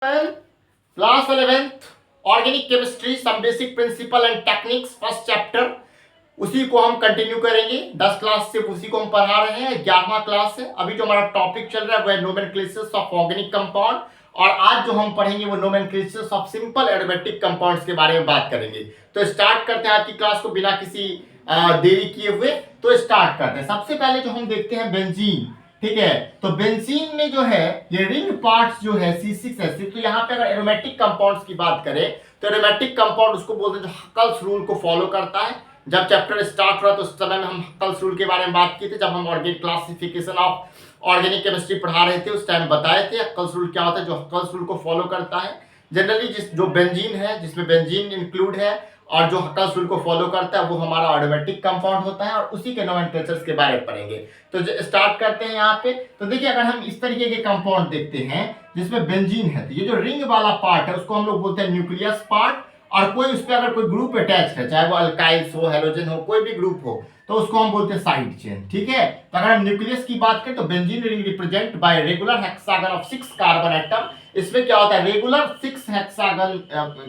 Class 11th organic chemistry some basic principle and techniques first chapter उसी को हम continue करेंगे। 10 क्लास से उसी को हम पढ़ा रहे हैं, 11वां क्लास है। अभी जो हमारा टॉपिक चल रहा है वो है नोमेनक्लेचर्स ऑफ ऑर्गेनिक कंपाउंड, और आज जो हम पढ़ेंगे वो नोमेनक्लेचर्स ऑफ सिंपल एरोमेटिक कंपाउंड्स के बारे में बात करेंगे। तो स्टार्ट करते हैं आज की क्लास को बिना किसी देरी किए हुए। तो स्टार्ट करते हैं। सबसे पहले जो हम देखते हैं बेंजीन, ठीक है। तो बेंजीन में जो है ये रिंग पार्ट्स जो है C6H6, तो यहाँ पे अगर एरोमेटिक कंपाउंड्स की बात करें तो एरोमेटिक कंपाउंड उसको बोलते हैं जो हक्कल्स रूल को फॉलो करता है। जब चैप्टर स्टार्ट हुआ तो उस समय में हम हक्कल्स रूल के बारे में बात किए थे, जब हम organic classification of organic chemistry पढ़ा रहे थे उस टाइम बताए थे हक्कल्स रूल क्या होता है, जो हक्कल्स रूल को फॉलो करता है। जनरली जो बेंजीन है, जिसमें बेंजीन इंक्लूड है और जो हक्कल्स रूल को फॉलो करता है वो हमारा एरोमेटिक कंपाउंड होता है, और उसी के नोमेनक्लेचर्स के बारे में पढ़ेंगे। तो स्टार्ट करते हैं यहाँ पे। तो देखिए अगर हम इस तरीके के कंपाउंड देखते हैं जिसमें बेंजीन है, तो ये जो रिंग वाला पार्ट है उसको हम लोग बोलते हैं न्यूक्लियस पार्ट, और कोई उस पर अगर कोई ग्रुप अटैच है, चाहे वो अल्काइल्स हो, हेलोजन हो, कोई भी ग्रुप हो, तो उसको हम बोलते हैं साइड चेन। ठीक है। तो अगर हम न्यूक्लियस की बात करें तो benzene ring represent by regular hexagon of 6 carbon atom. इसमें क्या होता है, रेगुलर 6 हेक्सागन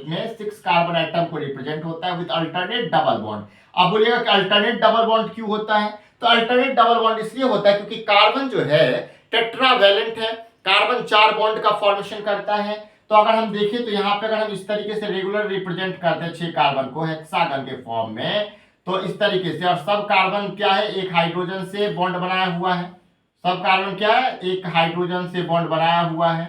में 6 कार्बन एटम को रिप्रेजेंट होता है विद अल्टरनेट डबल बॉन्ड। आप बोलिएगा कि अल्टरनेट डबल बॉन्ड क्यों होता है, तो अल्टरनेट डबल बॉन्ड इसलिए होता है क्योंकि कार्बन जो है टेट्रावैलेंट है, कार्बन 4 बॉन्ड का फॉर्मेशन करता है। तो अगर हम देखें तो यहाँ पे अगर हम इस तरीके से रेगुलर रिप्रेजेंट करते हैं 6 कार्बन को हेक्सागन के फॉर्म में, तो इस तरीके से, और सब कार्बन क्या है, एक हाइड्रोजन से बॉन्ड बनाया हुआ है। सब कार्बन क्या है, एक हाइड्रोजन से बॉन्ड बनाया हुआ है।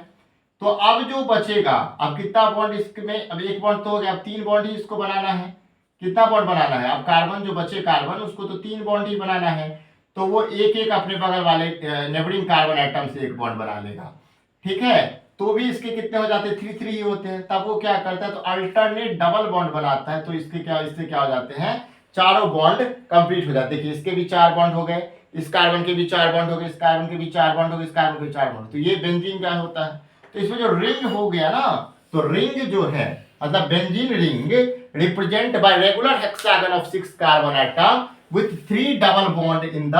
तो अब जो बचेगा, अब कितना बॉन्ड इसमें, अब एक बॉन्ड तो हो गया, अब 3 बॉन्ड ही इसको बनाना है। कितना बॉन्ड बनाना है, अब कार्बन जो बचे कार्बन उसको तो 3 बॉन्ड ही बनाना है, तो वो एक एक अपने बगल वाले नेबरिंग कार्बन एटम से एक बॉन्ड बना लेगा। ठीक है। तो भी इसके कितने हो जाते हैं, 3 3 ही होते हैं। तब वो क्या करता है, तो अल्टरनेट डबल बॉन्ड बनाता है, तो इससे क्या हो जाते हैं, चारों बॉन्ड कंप्लीट हो जाते हैं। देखिए इसके भी 4 बॉन्ड हो गए, इस कार्बन के भी 4 बॉन्ड हो गए, इस कार्बन के भी 4 बॉन्ड हो गए, इस कार्बन के 4 बॉन्ड। तो ये बेंजीन क्या होता है, तो इसमें जो रिंग हो गया ना, तो रिंग जो है मतलब benzene ring represent by regular hexagon of 6 carbon atom with 3 double bond in the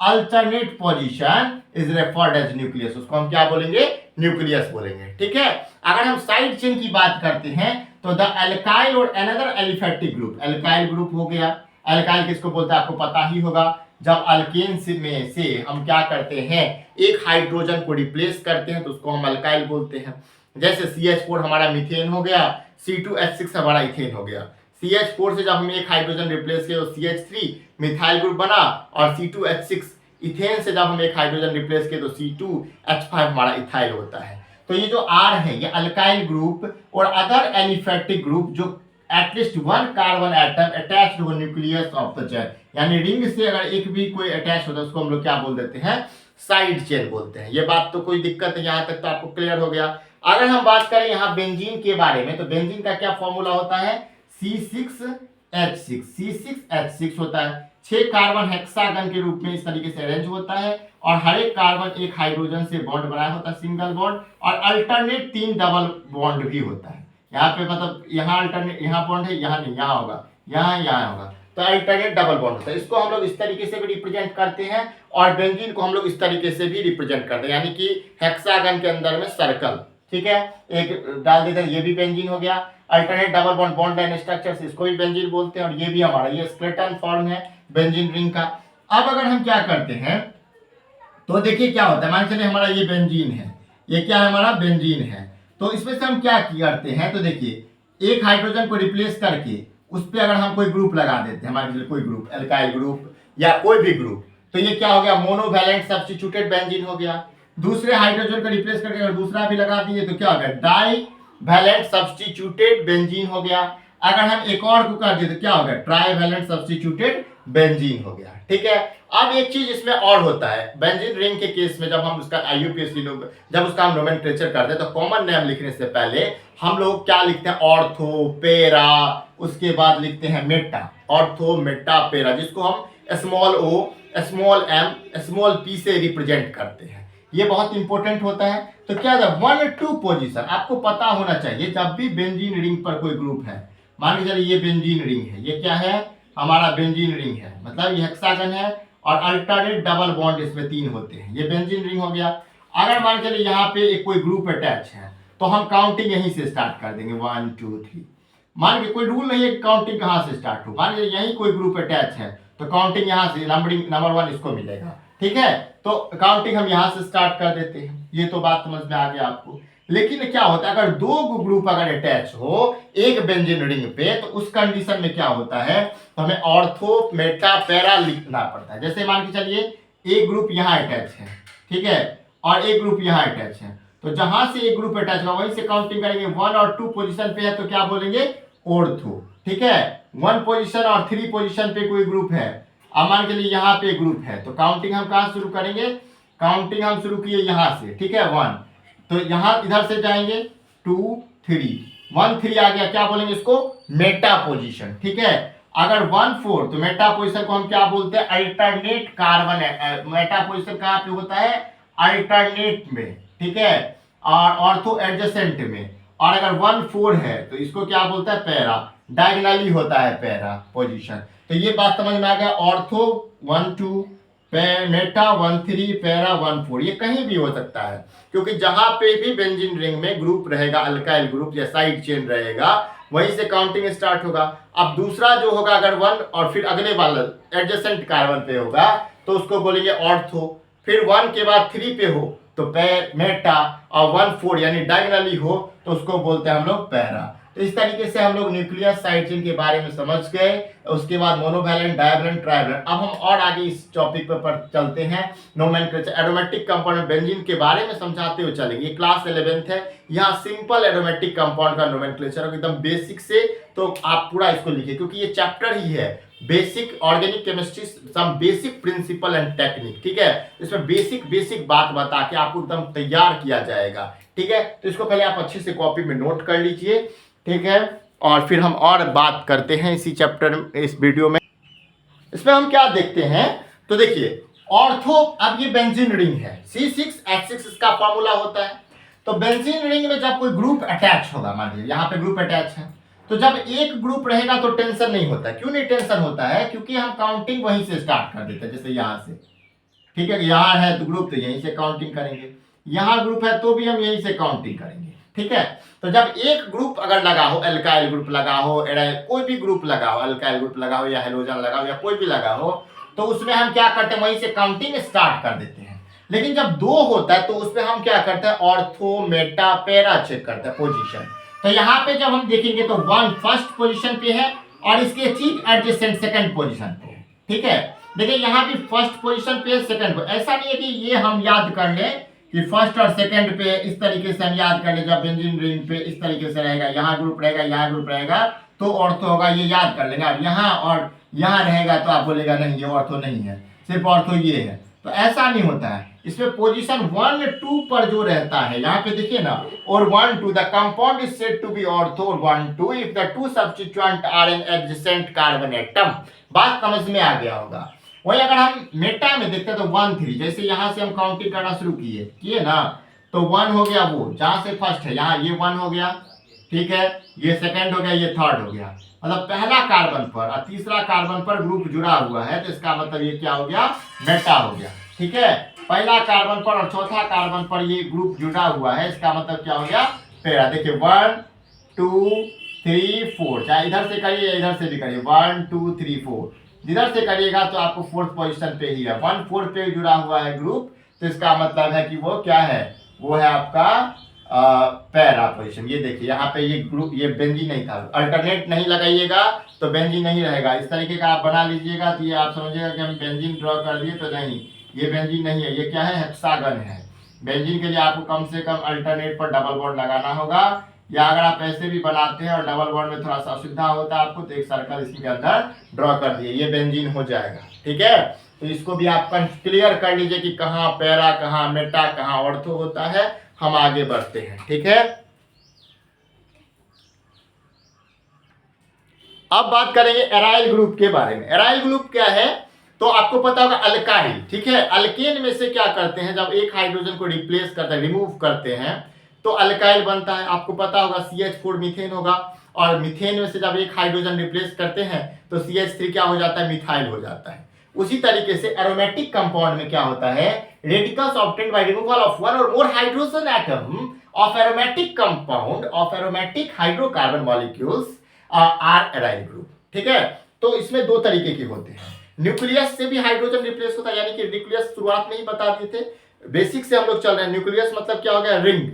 alternate position is referred as nucleus. उसको हम क्या बोलेंगे, न्यूक्लियस बोलेंगे। ठीक है। अगर हम साइड चेन की बात करते हैं तो द एल्काइल और another aliphatic group, alkyl group हो गया। एल्काइल किसको बोलते हैं आपको पता ही होगा, जब अल्केन में से हम क्या करते हैं, एक हाइड्रोजन को रिप्लेस करते हैं तो उसको हम अल्काइल बोलते हैं। जैसे CH4 हमारा मीथेन हो गया, C2H6 हमारा इथेन हो गया। CH4 से जब हम एक हाइड्रोजन रिप्लेस किया तो CH3 मिथाइल ग्रुप बना, और C2H6 इथेन से जब हम एक हाइड्रोजन रिप्लेस किए तो C2H5 हमारा इथाइल होता है। तो ये जो R है ये अल्काइल ग्रुप और अदर एलिफेटिक ग्रुप जो एटलीस्ट 1 कार्बन एटम अटैच्ड हो न्यूक्लियस ऑफ द चेन, यानी रिंग से अगर एक भी कोई अटैच होता है उसको हम लोग क्या बोल देते हैं, साइड चेन बोलते हैं। ये बात तो कोई दिक्कत है, यहाँ तक तो आपको क्लियर हो गया। अगर हम बात करें यहाँ बेंजीन के बारे में, तो बेंजीन का क्या फॉर्मूला होता है, C6H6। C6H6 होता है 6 कार्बन हेक्सागन के रूप में इस तरीके से अरेंज होता है, और हर एक कार्बन एक हाइड्रोजन से बॉन्ड बनाया होता है, सिंगल बॉन्ड, और अल्टरनेट 3 डबल बॉन्ड भी होता है। यहाँ पे मतलब यहाँ अल्टरनेट, यहाँ बॉन्ड है, यहाँ नहीं, यहाँ होगा, यहाँ होगा, तो अल्टरनेट डबल बॉन्ड होता है। इसको हम लोग इस तरीके से भी रिप्रेजेंट करते हैं, और बेंजीन को हम लोग इस तरीके से भी रिप्रेजेंट करते हैं, यानी कि हेक्सागन के अंदर में सर्कल। ठीक है। एक डाल देते हैं, ये भी बेंजीन हो गया। Alternate double bond bond line structure, इसको भी बेंजीन बोलते हैं, और ये भी हमारा ये स्केलेटन फॉर्म है बेंजीन रिंग का। अब अगर हम क्या करते हैं तो देखिए क्या होता है, मान चलिए हमारा ये बेंजीन है, ये क्या है, हमारा बेंजीन है। तो इसमें से हम क्या करते हैं, तो देखिए एक हाइड्रोजन को रिप्लेस करके उस पर अगर हम कोई ग्रुप लगा देते हैं, हमारे कोई ग्रुप, एल्काइल ग्रुप या कोई भी ग्रुप, तो ये क्या हो गया, मोनोवैलेंट सब्स्टिट्यूटेड बेंजीन हो गया। दूसरे हाइड्रोजन को रिप्लेस करके अगर दूसरा भी लगा दिए तो क्या हो गया, डाई वैलेंट सब्स्टिट्यूटेड बेंजीन हो गया। अगर हम एक और को कर दिए तो क्या हो गया, ट्राईवैलेंट सब्स्टिट्यूटेड बेंजीन हो गया। ठीक है। अब एक चीज इसमें और होता है, बेंजीन रिंग के केस में जब हम उसका IUPAC जब उसका हम नोमेनक्लेचर करते हैं तो कॉमन नेम लिखने से पहले हम लोग क्या लिखते हैं, ऑर्थो, पेरा, उसके बाद लिखते हैं मेटा, ऑर्थो, मेटा, पेरा, जिसको हम small o, small m, small p से रिप्रेजेंट करते हैं। ये बहुत इंपॉर्टेंट होता है। तो क्या है, 1 2 पोजीशन आपको पता होना चाहिए जब भी बेंजीन रिंग पर कोई ग्रुप है। मान लीजिए ये बेंजीन रिंग है, ये क्या है, हमारा बेंजीन रिंग है, मतलब ये हेक्सागन है, और अल्टरनेट डबल बॉन्ड इसमें 3 होते हैं, ये बेंजीन रिंग हो गया। अगर मान चलिए यहाँ पे एक कोई ग्रुप अटैच है, तो हम काउंटिंग यहीं से स्टार्ट कर देंगे 1 2 3। मान के कोई रूल नहीं है कि काउंटिंग कहाँ से स्टार्ट हो, मान लीजिए यहीं कोई ग्रुप अटैच है तो काउंटिंग यहाँ से नंबरिंग नंबर 1 इसको मिलेगा, ठीक है। तो काउंटिंग हम यहाँ से स्टार्ट कर देते हैं, ये तो बात समझ में आ गया आपको। लेकिन क्या होता है अगर दो ग्रुप अगर अटैच हो एक बेंजीन रिंग पे, तो उस कंडीशन में क्या होता है, तो हमें ऑर्थो मेटा पैरा लिखना पड़ता है। जैसे मान के चलिए एक ग्रुप यहाँ अटैच है, ठीक है, और एक ग्रुप यहाँ अटैच है, तो जहां से एक ग्रुप अटैच होगा वहीं से काउंटिंग करेंगे। 1 और 2 पोजीशन पे है तो क्या बोलेंगे, ऑर्थो, ठीक है। 1 पोजीशन और 3 पोजीशन पे कोई ग्रुप है, अब मान के लिए यहाँ पे ग्रुप है, तो काउंटिंग हम कहाँ शुरू करेंगे, काउंटिंग हम शुरू किए यहाँ से, ठीक है 1, तो यहाँ इधर से जाएंगे 2 3 1 3 आ गया, क्या बोलेंगे इसको, मेटा पोजीशन, ठीक है। अगर 1 4 तो मेटा पोजीशन को हम क्या बोलते हैं, अल्टरनेट कार्बन। मेटा पोजीशन कहाँ पे होता है, अल्टरनेट में, ठीक है, और ऑर्थो एडजेसेंट में। और अगर 1 4 है तो इसको क्या बोलता है, पैरा, डायगोनली होता है पैरा पोजीशन। तो ये बात समझ में आ गया, ऑर्थो 1 2 मेटा 1 3 पैरा 1 4, ये कहीं भी हो सकता है, क्योंकि जहां पे भी बेंजीन रिंग में ग्रुप रहेगा, अल्काइल ग्रुप या साइड चेन रहेगा, वहीं से काउंटिंग स्टार्ट होगा। अब दूसरा जो होगा अगर 1 और फिर अगले वाला एडजेसेंट कार्बन पे होगा तो उसको बोलेंगे ऑर्थो, फिर 1 के बाद 3 पे हो तो मेटा, और 1 4 यानी डायगोनली हो तो उसको बोलते हैं हम लोग पैरा। तो इस तरीके से हम लोग न्यूक्लियस साइड चेन के बारे में समझ गए। उसके बाद मोनोवैलेंट, डायवैलेंट, ट्राइवैलेंट। अब हम और आगे इस टॉपिक पर चलते हैं, नोमेनक्लेचर, एरोमेटिक कंपाउंड बेंजीन के बारे में समझाते हुए चलेंगे। क्लास 11th है, यहाँ सिंपल एरोमेटिक कंपाउंड का नोमेनक्लेचर एकदम बेसिक से, तो आप पूरा इसको लिखिए क्योंकि ये चैप्टर ही है basic organic chemistry, some basic principle and technique, ठीक है। इसमें बेसिक बात बता के आपको एकदम तैयार किया जाएगा, ठीक है। तो इसको पहले आप अच्छे से कॉपी में नोट कर लीजिए, ठीक है, और फिर हम और बात करते हैं इसी चैप्टर इस वीडियो में। इसमें हम क्या देखते हैं, तो देखिए ऑर्थो, अब ये बेंजीन रिंग है, C6H6 इसका फॉर्मूला होता है। तो बेंजीन रिंग में जब कोई ग्रुप अटैच होगा, मान लीजिए यहाँ पे ग्रुप अटैच है, तो जब एक ग्रुप रहेगा तो टेंशन नहीं होता। क्यों नहीं टेंशन होता है, क्योंकि हम काउंटिंग वहीं से स्टार्ट कर देते हैं, जैसे यहाँ से, ठीक है, यहाँ है तो ग्रुप तो यहीं से काउंटिंग करेंगे, यहाँ ग्रुप है तो भी हम यहीं से काउंटिंग करेंगे, ठीक है। तो जब एक ग्रुप अगर लगा हो, अल्काइल ग्रुप लगा हो, कोई भी ग्रुप लगा हो, अल्काइल ग्रुप लगा हो या हेलोजन लगा हो या कोई भी लगा हो, तो उसमें हम क्या करते हैं, वहीं से काउंटिंग स्टार्ट कर देते हैं। लेकिन जब 2 होता है तो उसमें हम क्या करते हैं, ऑर्थो मेटा पैरा चेक करते हैं पोजीशन। तो यहाँ पे जब हम देखेंगे तो 1 फर्स्ट पोजीशन पे है और इसके ठीक एडजेसेंट सेकंड पोजीशन पे है, ठीक है। देखिए यहाँ भी फर्स्ट पोजीशन पे, सेकंड पे, ऐसा नहीं है कि ये हम याद कर लें कि फर्स्ट और सेकंड पे, इस तरीके से हम याद कर ले। जब बेंजीन रिंग पे इस तरीके से रहेगा, यहाँ ग्रुप रहेगा, यहाँ ग्रुप रहेगा तो ऑर्थो होगा, ये याद कर लेंगे। अब यहाँ और यहाँ रहेगा तो आप बोलेगा नहीं ये ऑर्थो नहीं है, सिर्फ ऑर्थो ये है, तो ऐसा नहीं होता है। इसमें पोजीशन 1 2 पर जो रहता है, यहाँ पे देखिए ना, और 1 2 the compound is said to be ortho 1 2 if the 2 substituent are an adjacent carbon atom. बात समझ में आ गया होगा। वही अगर हम मेटा में देखते हैं तो 1 3, जैसे यहाँ से हम काउंटिंग करना शुरू किए ना, तो 1 हो गया, वो जहां से फर्स्ट है यहाँ ये 1 हो गया, ठीक है, ये सेकंड हो गया, ये थर्ड हो गया, मतलब पहला कार्बन पर और तीसरा कार्बन पर ग्रुप जुड़ा हुआ है, तो इसका मतलब ये क्या हो गया, मेटा हो गया, ठीक है। पहला कार्बन पर और चौथा कार्बन पर ये ग्रुप जुड़ा हुआ है, इसका मतलब क्या हो गया, पैरा। देखिए 1 2 3 4, चाहे इधर से करिए इधर से भी करिए, 1 2 3 4, जिधर से करिएगा तो आपको 4th पोजीशन पे ही है। 1 4 पे जुड़ा हुआ है ग्रुप, तो इसका मतलब है कि वो क्या है, वो है आपका पैरा पोजीशन। ये देखिए यहाँ पे ये ग्रुप, ये बेंजीन नहीं था, अल्टरनेट नहीं लगाइएगा तो बेंजीन नहीं रहेगा। इस तरीके का आप बना लीजिएगा तो ये आप समझिएगा कि हम बेंजीन ड्रॉ कर दिए, तो नहीं, ये बेंजीन नहीं है, ये क्या है, हेक्सागन है। बेंजीन के लिए आपको कम से कम अल्टरनेट पर डबल बॉन्ड लगाना होगा, या अगर आप ऐसे भी बनाते हैं और डबल बॉन्ड में थोड़ा सा असुविधा होता है आपको, तो एक सर्कल इसके अंदर ड्रॉ कर दिए, ये बेंजीन हो जाएगा, ठीक है। तो इसको भी आप क्लियर कर लीजिए कि कहाँ पैरा, कहाँ मेटा, कहाँ ऑर्थो होता है। हम आगे बढ़ते हैं, ठीक है। अब बात करेंगे एराइल ग्रुप के बारे में। एराइल ग्रुप क्या है, तो आपको पता होगा अल्काइल, ठीक है। अल्केन में से क्या करते हैं, जब एक हाइड्रोजन को रिप्लेस करते हैं, रिमूव करते हैं, तो अल्काइल बनता है। आपको पता होगा CH4 मीथेन होगा, और मीथेन में से जब एक हाइड्रोजन रिप्लेस करते हैं तो CH3 क्या हो जाता है, मिथाइल हो जाता है। उसी तरीके से एरोमेटिक कंपाउंड में क्या होता है, radicals obtained by removal of one और more hydrogen atom of aromatic compound of aromatic hydrocarbon molecules are aryl group. ठीक है, तो इसमें दो तरीके के होते हैं। न्यूक्लियस से भी हाइड्रोजन रिप्लेस होता है, यानी कि न्यूक्लियस शुरुआत में ही बता दिए थे, बेसिक से हम लोग चल रहे हैं। न्यूक्लियस मतलब क्या हो गया, रिंग।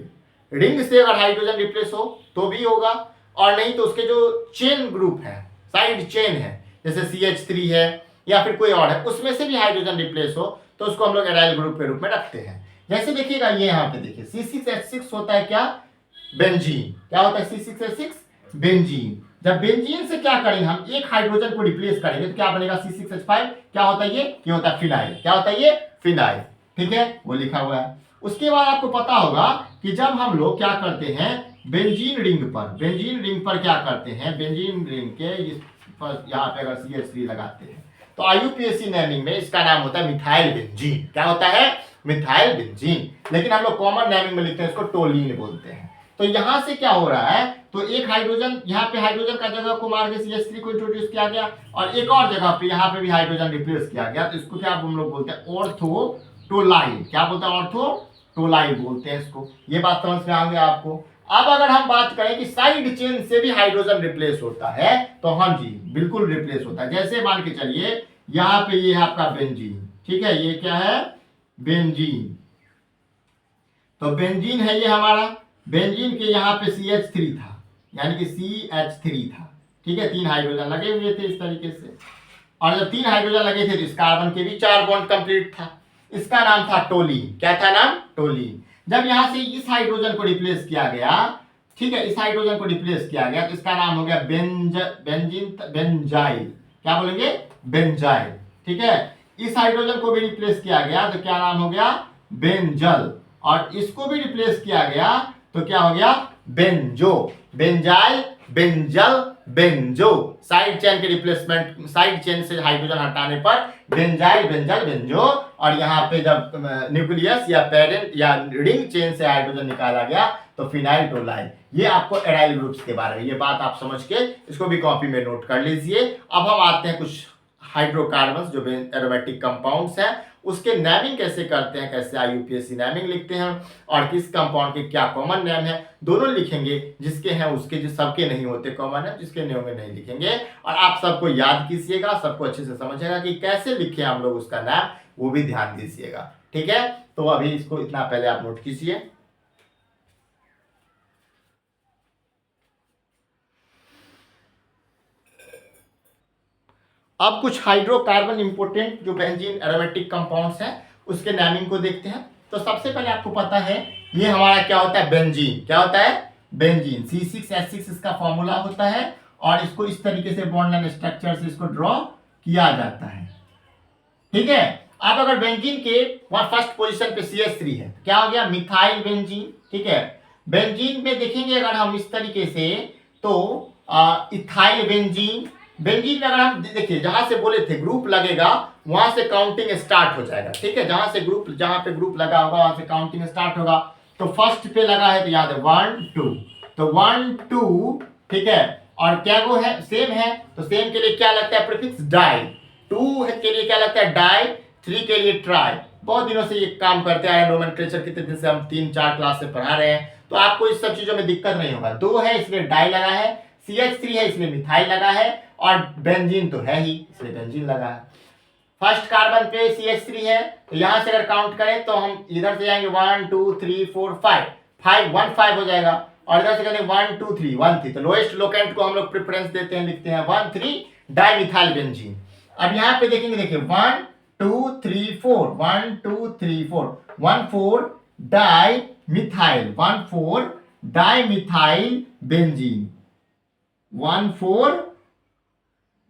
रिंग से अगर हाइड्रोजन रिप्लेस हो तो भी होगा, और नहीं तो उसके जो चेन ग्रुप है, साइड चेन है, जैसे CH3 है या फिर कोई और है, उसमें से भी हाइड्रोजन रिप्लेस हो तो उसको हम लोग एराइल ग्रुप के रूप में रखते हैं। जैसे देखिएगा ये यहाँ पे देखिए C6H6 होता है क्या, बेंजीन। क्या होता है C6H6, बेंजीन। जब बेंजीन से क्या करेंगे हम, एक हाइड्रोजन को रिप्लेस करेंगे तो क्या बनेगा C6H5। क्या होता है ये होता है फिनाइल। क्या होता है ये, फिनाइल। ठीक है, वो लिखा हुआ है। उसके बाद आपको पता होगा कि जब हम लोग क्या करते हैं बेंजीन रिंग पर क्या करते हैं, बेंजीन रिंग के यहाँ पे अगर CH3 लगाते हैं तो IUPAC नेमिंग में इसका नाम होता है मिथाइल बेंजीन। क्या होता है, मिथाइल बेंजीन। लेकिन हम लोग कॉमन नेमिंग में लिखते हैं, इसको टोलीन बोलते हैं। तो यहां से क्या हो रहा है, तो एक हाइड्रोजन यहाँ पे हाइड्रोजन का जगह को मार के CH3 को इंट्रोड्यूस किया गया, और एक और जगह पे यहाँ पे भी हाइड्रोजन रिप्लेस किया गया। तो इसको क्या हम लोग बोलते हैं, ऑर्थोटोलाइल। क्या बोलते हैं, ऑर्थोटोलाइल बोलते हैं इसको। ये बात समझ में आ गया आपको। अब अगर हम बात करें कि साइड चेन से भी हाइड्रोजन रिप्लेस होता है, तो हाँ जी बिल्कुल रिप्लेस होता है। जैसे मान के चलिए यहाँ पे ये है आपका बेंजीन। ठीक है, ये क्या है, बेंजीन। तो बेंजीन है ये हमारा, बेंजीन के यहाँ पे CH3 था, यानी कि CH3 था। ठीक है, 3 हाइड्रोजन लगे हुए थे इस तरीके से, और जब 3 हाइड्रोजन लगे थे तो इस कार्बन के भी 4 बॉन्ड कंप्लीट था। इसका नाम था टोलीन। क्या था नाम, टोलीन। जब यहां से इस हाइड्रोजन को रिप्लेस किया गया, ठीक है, इस हाइड्रोजन को रिप्लेस किया गया तो इसका नाम हो गया बेंजाइल। क्या बोलेंगे, बेंजाइल। ठीक है, इस हाइड्रोजन को भी रिप्लेस किया गया तो क्या नाम हो गया, बेंजल। और इसको भी रिप्लेस किया गया तो क्या हो गया, benzo. Benzyl, benzal, benzo. Side chain के रिप्लेसमेंट, साइड चेन से हाइड्रोजन हटाने पर बेंजाइल, बेंजल, बेंजो। और यहाँ पे जब न्यूक्लियस या पेरेंट या रिंग चेन से हाइड्रोजन निकाला गया तो फिनाइल टोलाइल। ये आपको एराइल ग्रुप्स के बारे में, ये बात आप समझ के इसको भी कॉपी में नोट कर लीजिए। अब हम आते हैं कुछ हाइड्रोकार्बन्स जो एरोमेटिक कंपाउंड्स हैं, उसके नेमिंग कैसे करते हैं, कैसे IUPAC नेमिंग लिखते हैं, और किस कंपाउंड के क्या कॉमन नेम है, दोनों लिखेंगे। जिसके हैं उसके, जो सबके नहीं होते कॉमन है, जिसके नहीं होंगे नहीं लिखेंगे। और आप सबको याद कीजिएगा, सबको अच्छे से समझिएगा कि कैसे लिखे हम लोग उसका नाम, वो भी ध्यान दीजिएगा। ठीक है, तो अभी इसको इतना पहले आप नोट कीजिए। अब कुछ हाइड्रोकार्बन इंपोर्टेंट जो बेंजीन एरोमेटिक कंपाउंड्स हैं उसके नेमिंग को देखते हैं। तो सबसे पहले आपको पता है ये हमारा क्या होता है, बेंजीन। क्या होता है, बेंजीन। C6H6 इसका फॉर्मूला होता है, और इसको इस तरीके से बॉन्ड लाइन स्ट्रक्चर से इसको ड्रॉ किया जाता है। ठीक है, अब अगर बेंजीन के फर्स्ट पोजीशन पे CH3 है, क्या हो गया, मिथाइल बेंजीन। ठीक है, बेंजीन में देखेंगे अगर हम इस तरीके से तो इथाइल बेंजीन। बेंजीन में अगर हम देखिए, जहां से बोले थे ग्रुप लगेगा वहां से काउंटिंग स्टार्ट हो जाएगा। ठीक है, जहां पे ग्रुप लगा होगा वहां से काउंटिंग स्टार्ट होगा। तो फर्स्ट पे लगा है तो याद है 1 2, तो 1 2। ठीक है, और क्या वो है, सेम है, तो सेम के लिए क्या लगता है, प्रीफिक्स डाई। 2 के लिए क्या लगता है, डाई। 3 के लिए ट्राई। बहुत दिनों से ये काम करते आए, नोमेनक्लेचर कितने दिन से हम 3-4 क्लास से पढ़ा रहे हैं, तो आपको इस सब चीजों में दिक्कत नहीं होगा। 2 है इसलिए डाई लगा है, CH3 है इसलिए मिथाइल लगा है, और बेंजीन तो है ही इसलिए बेंजीन लगा है। फर्स्ट कार्बन पे CH3 है, तो यहां से अगर काउंट करें तो हम इधर से जाएंगे 1 2 3 4 5 1 5 हो जाएगा, और इधर से करेंगे 1 2 3 1 3। तो लोएस्ट लोकेंट को हम लोग प्रेफरेंस देते हैं, लिखते हैं 1 3 डाइमिथाइल बेंजीन। अब यहाँ पे देखेंगे, देखिए 1 2 3 4 1 2 3 4 1 4 dimethyl, 1 4 dimethyl benzene, 1 4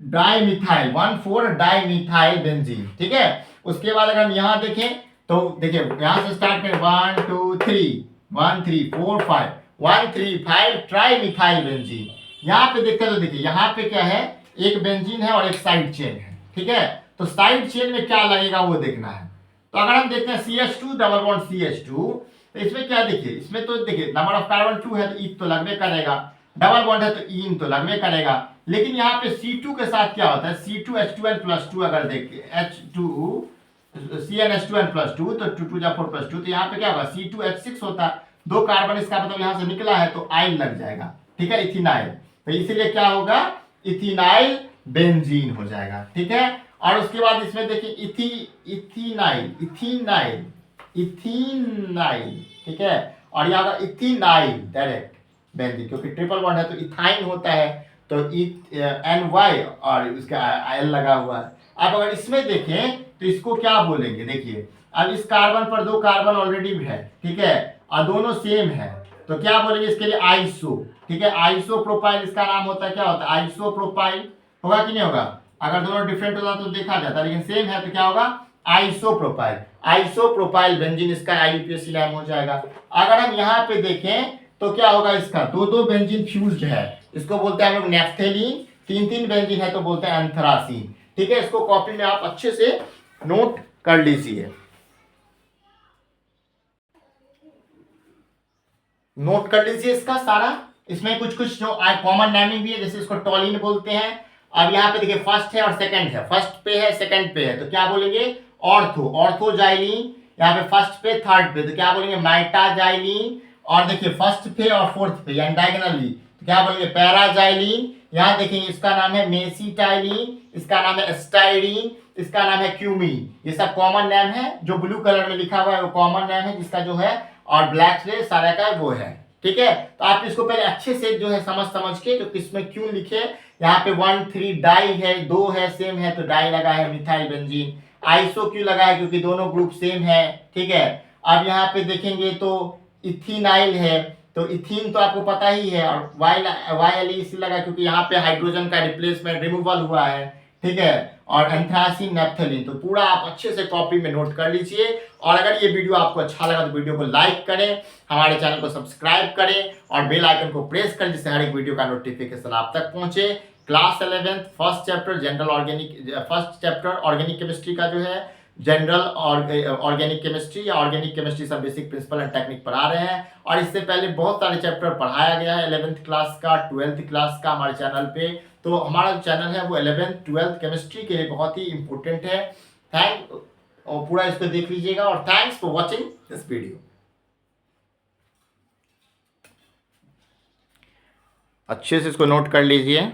dimethyl, 1 4 dimethyl benzene. ठीक है, उसके बाद अगर हम यहां देखें तो देखिए यहां से स्टार्ट करें 1 2 3 1 3 4 5 1 3 5 ट्राइमिथाइल बेंजीन। यहां पे देखते हैं तो देखिए यहां पे क्या है, एक बेंजीन है और एक साइड चेन है। ठीक है, तो साइड चेन में क्या लगेगा वो देखना है। तो अगर हम देखते हैं CH2 डबल बॉन्ड CH2, तो इसमें क्या देखिए, इसमें तो देखिए नंबर ऑफ कार्बन 2 है तो ईथ तो लगने करेगा, डबल बॉन्ड है तो ईन तो लगने करेगा। लेकिन यहाँ पे C2 के साथ क्या होता है, C2H2n+2 अगर देखिए H2 CnH2n+2 तो 2 2 4 +2, तो यहाँ पे क्या होगा, C2H6 होता है। 2 कार्बन इसका मतलब यहां से निकला है तो आइल लग जाएगा, ठीक है, इथिनाइल। तो इसीलिए क्या होगा, इथिनाइल बेंजीन हो जाएगा, ठीक है। और उसके बाद इसमें देखिए इथीनाइल, इथीनाइल, इथीनाइल, ठीक है। और यहाँ का इथीनाइल डायरेक्ट बेंजीन, क्योंकि ट्रिपल बॉन्ड है तो इथाइन होता है, तो NY और उसका एल लगा हुआ है। अब अगर इसमें देखें तो इसको क्या बोलेंगे, देखिए अब इस कार्बन पर 2 कार्बन ऑलरेडी है, ठीक है, और दोनों सेम है, तो क्या बोलेंगे इसके लिए, आइसो, ठीक है। आइसोप्रोपाइल इसका नाम होता है, क्या होता है, आइसोप्रोपाइल, होगा कि नहीं होगा। अगर दोनों डिफरेंट होता तो देखा जाता, लेकिन सेम है तो क्या होगा, आइसोप्रोपाइल, आइसोप्रोपाइल बेंजीन इसका IUPAC नाम हो जाएगा। अगर हम यहाँ पे देखें तो क्या होगा, इसका 2 बेंजीन फ्यूज्ड है, इसको बोलते हैं हम लोग नेफ्थेलीन, 3 बेंजीन है तो बोलते हैं एंथ्रासीन, ठीक है। इसको कॉपी में आप अच्छे से नोट कर लीजिए, नोट कर लीजिए इसका सारा। इसमें कुछ कुछ जो कॉमन नेमिंग भी है, जैसे इसको टॉलिन बोलते हैं। अब यहाँ पे देखिए फर्स्ट है और सेकंड है, फर्स्ट पे है सेकंड पे है तो क्या बोलेंगे, ऑर्थो, ऑर्थोजाइलिन। यहाँ पे फर्स्ट पे थर्ड पे तो क्या बोलेंगे, माइटाजाइलिन। और देखिए फर्स्ट पे और फोर्थ पे यानी डायगोनली तो क्या बोलेंगे, पैराजाइलिन। यहाँ देखेंगे इसका नाम है मेसिटाइलिन, इसका नाम है एस्टाइलिन, इसका नाम है क्यूमीन। ये सब कॉमन नेम है, जो ब्लू कलर में लिखा हुआ है वो कॉमन नेम है जिसका जो है, और ब्लैक से सारा का वो है, ठीक है। तो आप इसको पहले अच्छे से जो है समझ के, तो किसमें क्यों लिखे, यहाँ पे 1,3 डाई है, 2 है सेम है तो डाई लगा है, मिथाइल बेंजीन। आइसो क्यों लगा है, क्योंकि दोनों ग्रुप सेम है, ठीक है। अब यहाँ पे देखेंगे तो इथिनाइल है, तो इथीन तो आपको पता ही है, और YL इसलिए लगा क्योंकि यहाँ पे हाइड्रोजन का रिप्लेसमेंट रिमूवल हुआ है, ठीक है। और एंथ्रासीन, नेफ्थलीन, तो पूरा आप अच्छे से कॉपी में नोट कर लीजिए। और अगर ये वीडियो आपको अच्छा लगा तो वीडियो को लाइक करें, हमारे चैनल को सब्सक्राइब करें और बेल आइकन को प्रेस करें, जिससे हर एक वीडियो का नोटिफिकेशन आप तक पहुंचे। Class 11th first chapter general organic, first chapter organic chemistry का जो है, जनरल ऑर्गेनिक केमिस्ट्री या ऑर्गेनिक केमिस्ट्री सब बेसिक प्रिंसिपल एंड टेक्निक पढ़ा रहे हैं। और इससे पहले बहुत सारे चैप्टर पढ़ाया गया है 11th क्लास का, 12th क्लास का हमारे चैनल पे। तो हमारा जो चैनल है वो 11th 12th केमिस्ट्री के लिए बहुत ही इंपॉर्टेंट है। और पूरा इसको देख लीजिएगा, और thanks for watching this video. अच्छे से इसको नोट कर लीजिए।